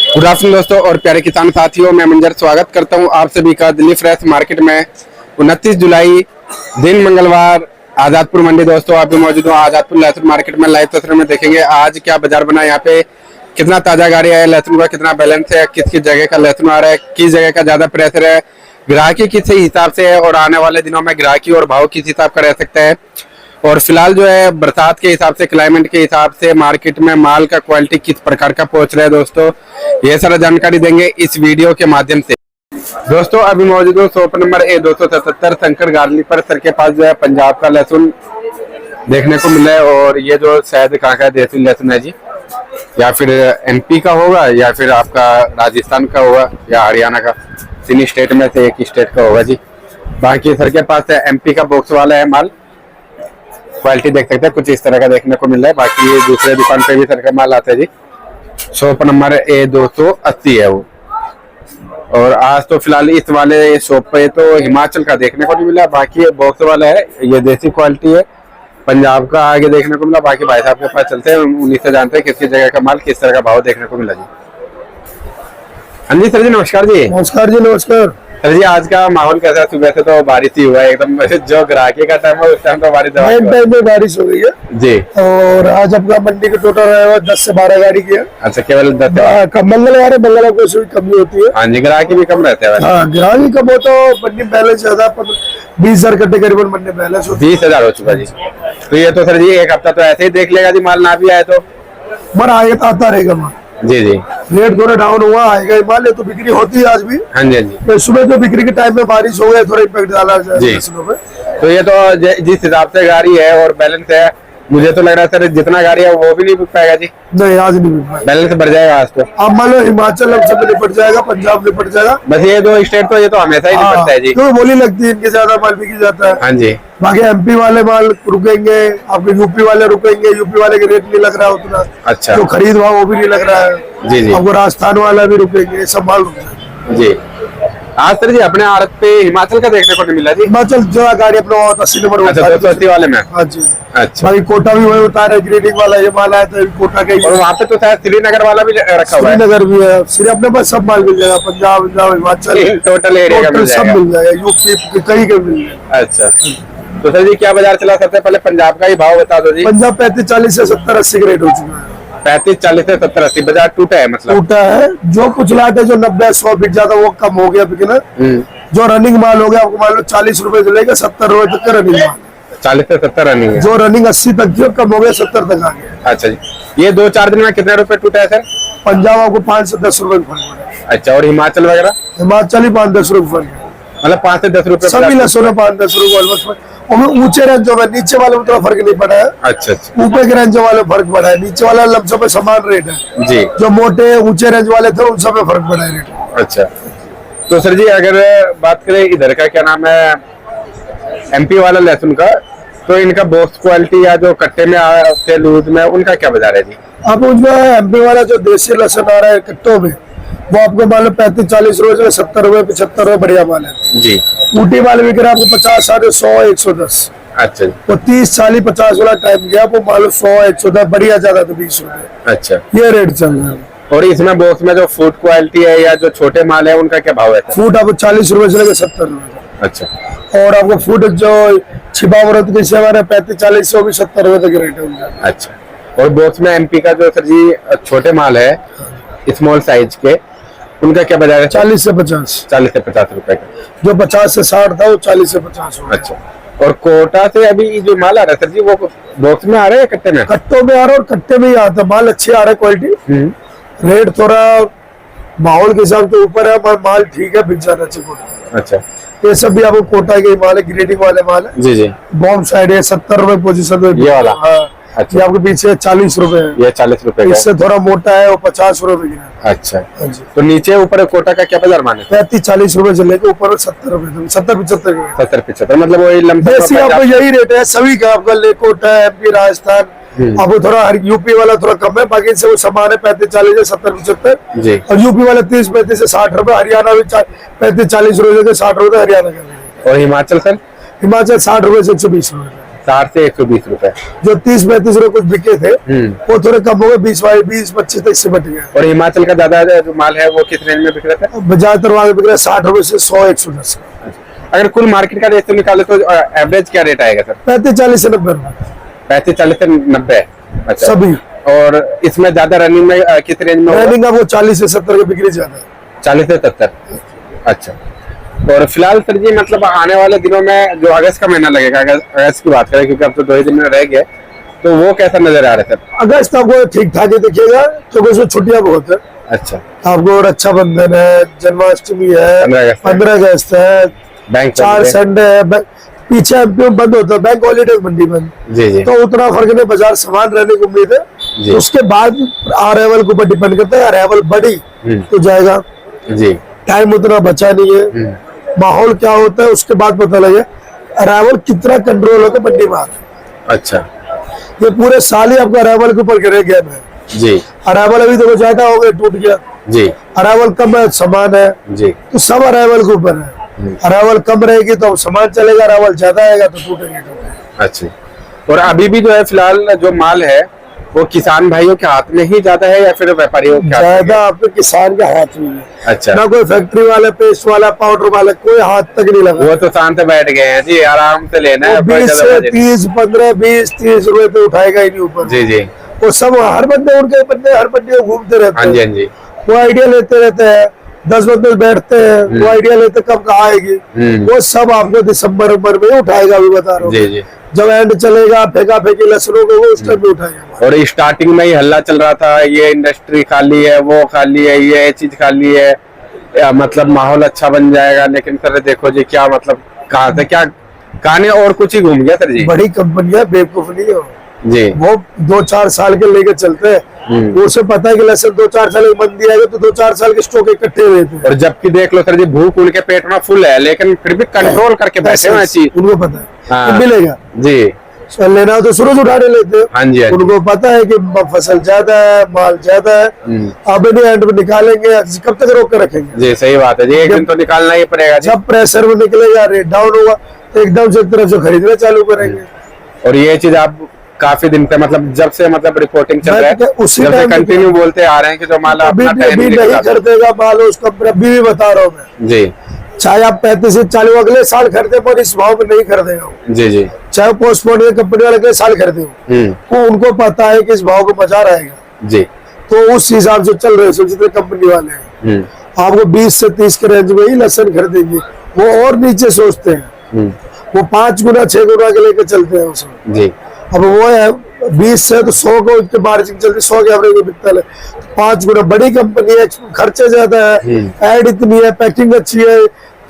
Good afternoon दोस्तों और प्यारे किसान साथियों, मैं मंजर स्वागत करता हूं आप सभी का दिल्ली फ्रेश मार्केट में। 29 जुलाई दिन मंगलवार आजादपुर मंडी। दोस्तों आप भी मौजूद हो आजादपुर लहसुन मार्केट में। लाइव तस्वीर में देखेंगे आज क्या बाजार बना, यहाँ पे कितना ताजा गाड़ी है, लहसुन का कितना बैलेंस है, किस किस जगह का लहसुन आ रहा है, किस जगह का ज्यादा प्रेशर है, ग्राहकी किस हिसाब से है और आने वाले दिनों में ग्राहकी और भाव किस हिसाब का रह सकता है। और फिलहाल जो है बरसात के हिसाब से, क्लाइमेट के हिसाब से मार्केट में माल का क्वालिटी किस प्रकार का पहुंच रहा है दोस्तों, ये सारा जानकारी देंगे इस वीडियो के माध्यम से। दोस्तों अभी मौजूद हूँ शॉप नंबर A277 शंकर गार्ली पर। सर के पास जो है पंजाब का लहसुन देखने को मिला है और ये जो शायद कहाँ का देसी लहसुन है जी, या फिर MP का होगा या फिर आपका राजस्थान का होगा या हरियाणा का, तीन स्टेट में से एक स्टेट का होगा जी। बाकी सर के पास MP का बॉक्स वाला है माल। क्वालिटी देख सकते हैं कुछ इस तरह का देखने को मिल रहा है। बाकी ये दूसरे दुकान पे भी सर का माल आता है जी। शॉप नंबर A280 है वो। और आज तो फिलहाल इस वाले शॉप पे तो हिमाचल का देखने को नहीं मिला, बाकी ये बॉक्स वाला है, ये देसी क्वालिटी है। पंजाब का आगे देखने को मिला। बाकी भाई साहब के पास चलते हैं, उन्हीं से जानते हैं किसकी जगह का माल किस तरह का भाव देखने को मिला जी। हाँ जी सर जी, नमस्कार जी। नमस्कार जी, नमस्कार सर जी। आज का माहौल कैसा है? सुबह से तो बारिश ही हुआ है एकदम, जो ग्राहकी का टाइम है उस टाइम तो बारिश टाइम में बारिश हो गई है जी। और आज अपना मंडी का टोटल रहा है 10 से 12 गाड़ी की है। अच्छा, केवल 10? मंगलवार है, मंगलवार को ऐसे भी कमी होती है। हाँ जी, ग्राहकी भी कम रहते हैं। हाँ, ग्राहकी कम हो तो मंडी बैलेंस ज्यादा, 20,000 कट्टे करीबन मंडी बैलेंस 20,000 हो चुका जी। तो ये तो सर जी एक हफ्ता तो ऐसे ही देख लेगा जी, माल ना भी आए तो मर आएगा तो आता रहेगा माल जी जी। रेट थोड़ा डाउन हुआ आएगा माल, तो बिक्री होती है आज भी। हाँ जी हाँ जी। तो सुबह जो बिक्री के टाइम में बारिश हो गया, थोड़ा इम्पैक्ट डाला जी। तो ये तो जिस हिसाब से गाड़ी है और बैलेंस है, मुझे तो लग रहा है सर जितना गाड़ी है वो भी नहीं बिक पाएगा जी। नहीं, आज नहीं बिक पाएगा, बैलेंस बढ़ जाएगा आज तो। अब मान लो हिमाचल अब सब निपट जाएगा, पंजाब निपट जाएगा, बस ये दो स्टेट तो ये तो हमेशा ही निपटता है जी। तो बोली लगती है इनके ज्यादा माल बिकी जाता है। हाँ जी। बाकी MP वाले माल रुकेंगे, आपके UP वाले रुकेंगे, UP वाले के रेट नहीं लग रहा उतना। अच्छा। तो खरीद भाव वो भी नहीं लग रहा है जी जी। आपको। राजस्थान वाला भी रुकेंगे, सब माल रुक जाएगा जी। आज सर जी अपने आड़त पे हिमाचल का देखने को नहीं मिला जी। हिमाचल जो गाड़ी अपना 80 नंबर। अच्छा, 280 वाले में। हाँ जी। अच्छा। बाकी कोटा भी वही उतार है, ग्रेडिंग वाला ये माल आया था कोटा का। और वहाँ पे तो शायद श्रीनगर वाला भी रखा हुआ है। श्रीनगर भी है, श्री अपने पास सब माल मिल जाएगा, पंजाब हिमाचल टोटल एरिया का मिल सब जाएगा। मिल जाएगा, UP कहीं का मिल जाएगा। अच्छा, तो सर जी क्या बाजार चला? सबसे पहले पंजाब का ही भाव बता दो जी। पंजाब 35-40 से 70-80 का रेट हो चुका है। 35-40 से 70-80 बाजार टूटा है, मतलब टूटा है। जो कुछ लाट है जो 90-100 बिक जाता वो कम हो गया बिकना। जो रनिंग माल हो गया आपको मान लो 40 रुपए से लेकर 70 रुपए तक का रनिंग माल। 40 से 70 रनिंग है। जो रनिंग 80 तक थी कम हो गया, 70 तक आ गया। अच्छा जी। ये 2-4 दिन में कितने रुपए टूटा है सर? पंजाब आपको 5 से 10 रुपए फर्क पड़ा। अच्छा, और हिमाचल वगैरह? हिमाचल ही 5-10 रुपए फर्क है, मतलब 5 से 10 रुपए सभी लहसुन में 5-10 रुपए ऑलमोस्ट। ऊंचे रेंजों में, नीचे वाले में थोड़ा फर्क नहीं पड़ा है। अच्छा अच्छा ऊपर के रेंज वाले फर्क पड़ा है, नीचे वाला लमसम में समान रेट है जी। जो मोटे ऊंचे रेंज वाले थे उन सब में फर्क पड़ा है रेट। अच्छा, तो सर जी अगर बात करें इधर का क्या नाम है MP वाला लहसुन का, तो इनका बॉक्स क्वालिटी या जो कट्टे में आते लूज में, उनका क्या बाजार है जी? अब उसमें MP वाला जो देसी लहसुन आ रहा है कट्टों में, वो आपको मान लो 35-40 रुपए से 70 रुपए 75 रुपए बढ़िया माल है जी। ऊटी वाले भी करा आपको 50, 100, 110। अच्छा जी। वो 30, 40, 50 वाला टाइम गया वो मान लो 100, 110 बढ़िया ज्यादा तो 20 रुपए। अच्छा, ये रेट चल रहा है। और इसमें बॉक्स में जो फूड क्वालिटी है या जो छोटे माल है उनका क्या भाव है सर? फूट आपको 40 रुपए से लेकर 70 रुपए। अच्छा, और आपको फूट जो छिपा व्रत के सेवा है 35-40 से भी 70 रुपए तक रेट है। अच्छा, और बॉक्स में MP का जो सर जी छोटे माल है स्मॉल साइज के, उनका क्या बाजार है? 40 से 50। 40 से 50 रुपए का। जो 50 से 60 था वो 40 से 50 हो गया। अच्छा, और कोटा से अभी जो माल आ रहा है सर जी, वो बॉक्स में आ रहा है कट्टे में? कट्टों में आ रहा है और कट्टे में ही आता है। माल अच्छे आ रहा है, क्वालिटी। रेट थोड़ा माहौल के हिसाब से ऊपर है, पर माल ठीक है, बिक जाना चाहिए कोटा। अच्छा, ये सब भी आपको कोटा के माल है, ग्रेडिंग वाले माल है जी जी। बॉम्ब साइड है 70 रुपए पोजीशन में ये वाला? हाँ। अच्छा, ये आपके पीछे 40 रुपए है। ये 40 रुपए का। इससे थोड़ा मोटा है वो 50 रुपए का। अच्छा, हाँ जी। तो नीचे ऊपर कोटा का क्या बाजार माने? 35-40 रुपए से लेकर ऊपर 70 रुपए, 70-75 रुपए। 70-75 मतलब वही लमसम देसी आपको यही रेट है सभी का। आपका ले कोटा है, MP, राजस्थान, आपको थोड़ा UP वाला थोड़ा कम है, बाकी से वो समान है 35-40 से 70-75 जी। और UP वाला 30-35 से 60 रुपए। हरियाणा भी 35-40 रुपए से 60 रुपए हरियाणा का। और हिमाचल सर? हिमाचल 60 रुपए से 120 रुपए। 60 से 120 रुपए। जो 30-35 रुपए कुछ बिके थे वो थोड़े कम हो गए, 20-25 तक से बच गए। और हिमाचल का ज्यादा जो माल है वो किस रेंज में बिक रहा था? ज्यादातर वहां बिक रहा है 60 रुपए से 100-110। अगर कुल मार्केट का रेट तो निकाले तो एवरेज क्या रेट आएगा सर? 35-40 से 90 रुपए 35-40 से 90। अच्छा, सभी। और इसमें ज्यादा रनिंग में किस रेंज में? रनिंग का वो 40 से 70 की बिक्री ज्यादा है। 40 से 70। अच्छा, और फिलहाल सर जी मतलब आने वाले दिनों में जो अगस्त का महीना लगेगा, अगस्त की बात करें क्योंकि अब तो 2 ही दिन में रह गए, तो वो कैसा नजर आ रहा है सर? अगस्त आपको ठीक ठाक ही दिखेगा क्योंकि उसमें छुट्टियां बहुत है। अच्छा, आपको रक्षाबंधन है, जन्माष्टमी है, 15 अगस्त है, बैंक 4 संडे है, पीछे एमपी बंद होता है, बैंक हॉलीडे मंडी बंद। जी जी। तो उतना फर्क नहीं, बाजार समान रहने की उम्मीद है। उसके बाद अराइवल के ऊपर डिपेंड करता है, अराइवल बढ़ी तो जाएगा जी। टाइम उतना बचा नहीं है, माहौल क्या होता है उसके बाद पता लगे अराइवल कितना कंट्रोल होता है मंडी में। अच्छा, ये पूरे साल ही आपका अराइवल के ऊपर गिरे गेम है जी। अराइवल अभी देखो ज्यादा हो गया, टूट गया जी। अराइवल कम है, समान है जी। तो सब अराइवल के ऊपर है। अराइवल कम रहेगी तो सामान चलेगा, अराइवल ज्यादा आएगा तो टूटेंगे। अच्छा, और अभी भी जो है फिलहाल जो माल है वो किसान भाइयों के हाथ में ही ज्यादा है या फिर व्यापारियों के हाथ में? ज्यादा आपके किसान के हाथ में है। अच्छा, ना कोई फैक्ट्री वाला, पेस्ट वाला, पाउडर वाला कोई हाथ तक नहीं लगा। वो तो शांत बैठ गए हैं जी, आराम से लेना है। 20 से 30, 15, 20, 30 रुपए तो उठाएगा ही नहीं ऊपर। जी जी। वो सब हर बंदे उनके बंदे हर बंदे घूमते रहते हाँ हैं। जी, हाँ जी। वो आइडिया लेते रहते हैं, 10 बंदे बैठते हैं, वो आइडिया लेते कब कहाँ आएगी। वो सब आपको दिसंबर में ही उठाएगा, अभी बता रहा हूँ। जी जी। जब एंड चलेगा फेंका फेंकी लहसुनों को, वो उस टाइम में उठाएगा। और स्टार्टिंग में ही हल्ला चल रहा था, ये इंडस्ट्री खाली है, वो खाली है, ये चीज खाली है, या मतलब माहौल अच्छा बन जाएगा। लेकिन सर देखो जी क्या मतलब कहाँ से क्या कहानी और कुछ ही घूम गया सर जी। बड़ी कंपनियां बेवकूफ नहीं हो जी, वो 2-4 साल के लेके चलते हैं। उसे पता है कि लहसुन 2-4 साल की मंदी आएगी तो 2-4 साल के स्टॉक इकट्ठे रहते हैं। और जबकि देख लो सर जी भूख उनके पेट में फुल है लेकिन फिर भी कंट्रोल करके बैठे हुए चीज। उनको पता है हाँ। कि मिलेगा जी। लेना हो तो सूरज उठाने लेते हैं। हाँ जी, हाँ जी। उनको पता है कि फसल ज्यादा है, माल ज्यादा है, अब इन्हें एंड में निकालेंगे, कब तक रोक कर रखेंगे? जी सही बात है जी, एक दिन तो निकालना ही पड़ेगा जी। जब प्रेशर में निकलेगा, रेट डाउन होगा तो एकदम से एक तरफ से खरीदना चालू करेंगे। और ये चीज आप काफी दिन से मतलब जब से मतलब रिपोर्टिंग चल रहा है उसी जब से टाइम कंटिन्यू बोलते आ रहे हैं कि जो माल अभी अपना टाइम नहीं कर देगा माल उसका, अभी भी बता रहा हूँ मैं। जी चाहे आप 35 से 40 अगले साल खरीदे पर इस भाव में नहीं खरीदेगा। जी जी। चाहे पोस्टपोन कंपनी वाले अगले साल खरीदे वो उनको पता है कि इस भाव को बाजार आएगा, जी। तो उस हिसाब से चल रहे जितने कंपनी वाले हैं। आपको 20 से 30 के रेंज में ही लहसुन खरीदेंगे, वो और नीचे सोचते हैं, वो 5 गुना 6 गुना के लेके चलते हैं उसमें। जी। अब वो है 20 से तो 100 को उसके मार्जिन चलते, 100 के एवरेज में बिकता है। 5 गुना बड़ी कंपनी है, खर्चे ज्यादा है, एड इतनी है, पैकिंग अच्छी है,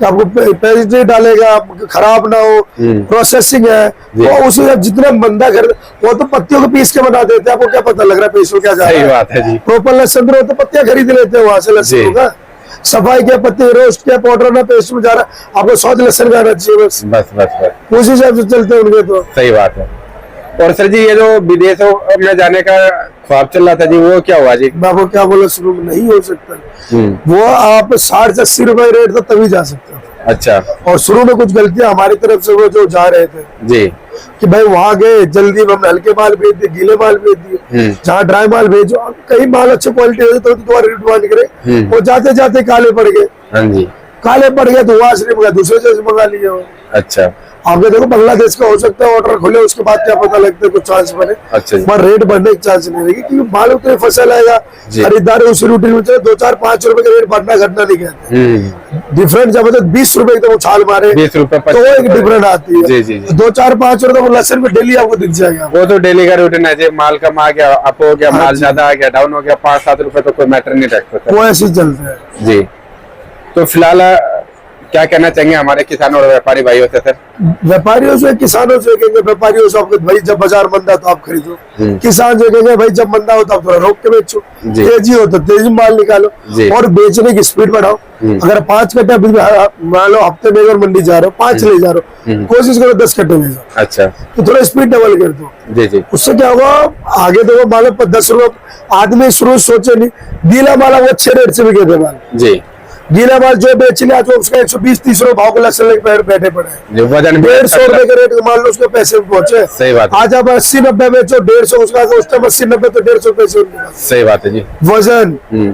आपको पेस्ट्री डालेगा खराब ना हो, प्रोसेसिंग है, तो उसी जितना बंदा खरीद वो तो पत्तियों को पीस के बना देते हैं। आपको क्या पता लग रहा है पेस्ट क्या जा रहा है? सही बात है जी। प्रॉपर लहसुन तो पत्तियां खरीद लेते हैं वहां से, लहसुन का सफाई के पत्ते रोस्ट के पाउडर ना पेस्ट में जा रहा है, आपको स्वाद लहसुन का आना चाहिए बस बस बस बस उस हिसाब से चलते हैं उनके। तो सही बात है। और सर जी ये जो विदेशों में जाने का ख्वाब चल रहा था जी वो क्या हुआ जी? मैं आपको क्या बोला, शुरू में नहीं हो सकता। वो आप 60 से 80 रुपए रेट था तभी जा सकता था। अच्छा। और शुरू में कुछ गलतियां हमारी तरफ से वो जो जा रहे थे जी कि भाई वहां गए जल्दी में हमने हल्के माल भेज दिए, गीले माल भेज दिए, जहाँ ड्राई माल भेजो, कई माल अच्छे क्वालिटी होते तो दोबारा रेट मान करे, वो जाते जाते काले पड़ गए। हाँ जी। काले पड़ गए तो वहां से नहीं मंगा, दूसरे जगह से मंगा लिए वो। अच्छा। आपने देखो बांग्लादेश का हो सकता है ऑर्डर खुले उसके बाद क्या पता लगता है कुछ चांस बने। अच्छा। पर रेट बढ़ने की चांस नहीं रहेगी क्योंकि माल उतनी फसल आएगा, खरीदार उसी रूटीन में चले, 2-4-5 रुपए का रेट बढ़ना घटना नहीं कहते। डिफरेंट जब 20 रुपए एकदम उछाल मारे 20 रुपए तो वो एक डिफरेंट आती है। जी जी जी। 2-4-5 रुपए वो लहसुन में डेली आपको दिख जाएगा। वो तो डेली का रूटीन है जी, माल कम आ गया, अप हो गया, माल ज्यादा आ गया, डाउन हो गया, 5-7 रुपए तो कोई मैटर नहीं रखता। वो ऐसे ही चलता है जी। तो फिलहाल क्या कहना चाहेंगे हमारे किसानों और व्यापारी भाइयों से सर? व्यापारियों से किसानों से कहेंगे, व्यापारियों से आपको भाई जब बाजार मंदा तो आप खरीदो, किसान जो कहेंगे भाई जब मंदा हो तो आप थोड़ा रोक के बेचो, तेजी हो तो तेजी माल निकालो और बेचने की स्पीड बढ़ाओ। अगर 5 कट्टे मान लो हफ्ते में अगर मंडी जा रहे हो 5 ले जा रहे हो, कोशिश करो 10 कट्टे ले जाओ। अच्छा। तो थोड़ा स्पीड डबल कर दो। जी जी। उससे क्या होगा, आगे देखो मान लो 10 रुपए आदमी शुरू सोचे नहीं, गीला माल वो अच्छे रेट से बिके थे माल, गीला माल जो बेच लिया जो उसका 120-30 रुपए भाव का लहसुन लेके बैठे पड़े हैं। जो वजन भी 150 रुपए के रेट मान लो उसके पैसे में पहुंचे। सही बात है। आज आप 80-90 बेचो 150 उसका, उस टाइम 80-90 तो 150 पैसे उनके पास। सही बात है जी।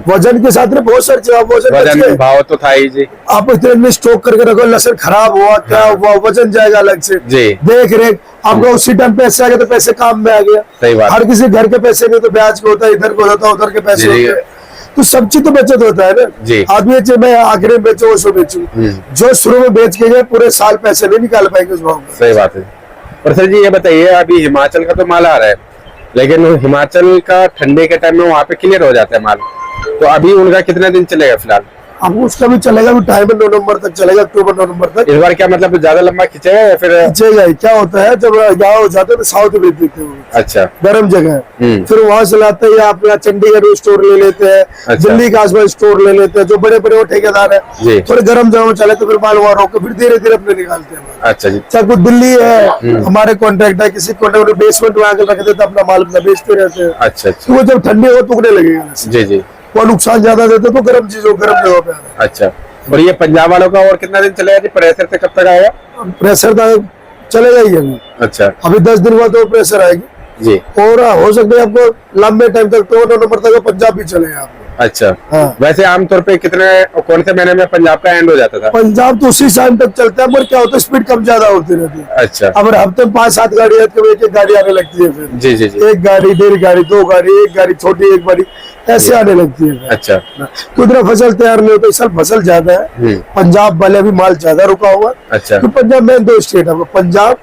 वजन के साथ में बहुत सारी चीज, वजन भाव तो था ही जी। आप इतने में स्टॉक करके रखो, लहसुन खराब हुआ क्या हुआ, वजन जाएगा अलग से जी। देख रेख आपका उसी टाइम पैसे आ गए तो पैसे काम में आ गया। सही बात। हर किसी घर के पैसे नहीं तो ब्याज के होता है, इधर को होता है, उधर के पैसे होते हैं, तो सब चीज तो बचत होता है ना जी। आदमी चाहे मैं आखिर में बेचू उसको बेचू, जो शुरू में बेच के गए पूरे साल पैसे नहीं निकाल पाएंगे उस भाव में। सही बात है। और सर जी ये बताइए, अभी हिमाचल का तो माल आ रहा है, लेकिन हिमाचल का ठंडे के टाइम में वहाँ पे क्लियर हो जाता है माल, तो अभी उनका कितने दिन चलेगा फिलहाल? अब उसका भी चलेगा, भी टाइम 9 नवंबर तक चलेगा, अक्टूबर 9 नवंबर तक। इस बार क्या मतलब ज्यादा लंबा खींचेगा या फिर? खींचेगा। क्या होता है जब यहाँ हो जाते हैं तो साउथ में बेच देते हैं, अच्छा, गर्म जगह है, फिर वहां से लाते हैं, अपना चंडीगढ़ स्टोर ले लेते हैं, अच्छा। दिल्ली के आसपास स्टोर ले लेते हैं, जो बड़े बड़े वो ठेकेदार जी। है थोड़े गर्म जगह में चले तो फिर माल वहां रोक के फिर धीरे धीरे अपने निकालते हैं। अच्छा जी। चाहे कुछ दिल्ली है हमारे कॉन्ट्रैक्ट है, किसी कॉन्ट्रैक्ट बेसमेंट में आकर रख देते अपना माल अपना बेचते रहते हैं। अच्छा तो वो जब ठंडी हो टुकड़े लगेगा, जी जी। वो नुकसान ज्यादा देते तो गर्म चीजों गर्म जगह पे आना। अच्छा, और ये पंजाब वालों का और कितना दिन चलेगा जी? प्रेशर से कब तक आएगा? प्रेशर चलेगा ही अभी। अच्छा, अभी 10 दिन बाद तो प्रेशर आएगी जी। और हो सकता है आपको लंबे टाइम तक तो 9 नवंबर तक पंजाब भी चलेगा आपको। अच्छा। हाँ। वैसे आमतौर पे कितने कौन से महीने में पंजाब का एंड हो जाता था? पंजाब तो उसी टाइम तक चलता है, मगर क्या होता है स्पीड कम ज्यादा होती रहती है। अच्छा। अब हफ्ते में 5-7 गाड़ी है तो एक एक गाड़ी आने लगती है, फिर जी जी जी। एक गाड़ी, 1.5 गाड़ी, 2 गाड़ी, एक गाड़ी छोटी, एक बड़ी, ऐसे आने लगती है। अच्छा। तो उधर फसल तैयार नहीं होता, इस साल फसल ज्यादा है पंजाब वाले, अभी माल ज्यादा रुका हुआ। अच्छा। तो पंजाब में 2 स्टेट है आपका, पंजाब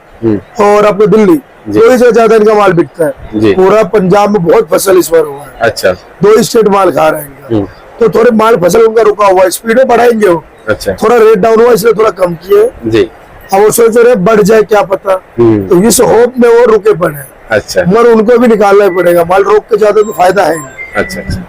और आपको दिल्ली, दो ही से ज्यादा इनका माल बिकता जी। है। पूरा पंजाब में बहुत फसल इस बार हुआ है। अच्छा। 2 स्टेट माल खा रहे हैं, तो थोड़े माल फसल उनका रुका हुआ है, स्पीड में बढ़ाएंगे वो। अच्छा। थोड़ा रेट डाउन हुआ इसलिए थोड़ा कम किए जी। अब वो सोच रहे बढ़ जाए क्या पता, तो इस होप में वो रुके पड़े। अच्छा। मगर उनको भी निकालना ही पड़ेगा, माल रोक के ज्यादा तो फायदा है नहीं। अच्छा अच्छा।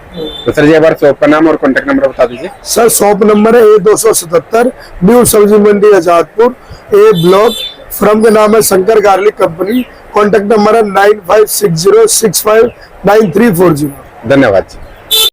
तो सर जी एक बार शॉप का नाम और कॉन्टेक्ट नंबर बता दीजिए। सर शॉप नंबर है A277, न्यू सब्जी मंडी आजादपुर, ए ब्लॉक। फर्म का नाम है Shankar garlic company. Contact number है 9560659340। धन्यवाद जी।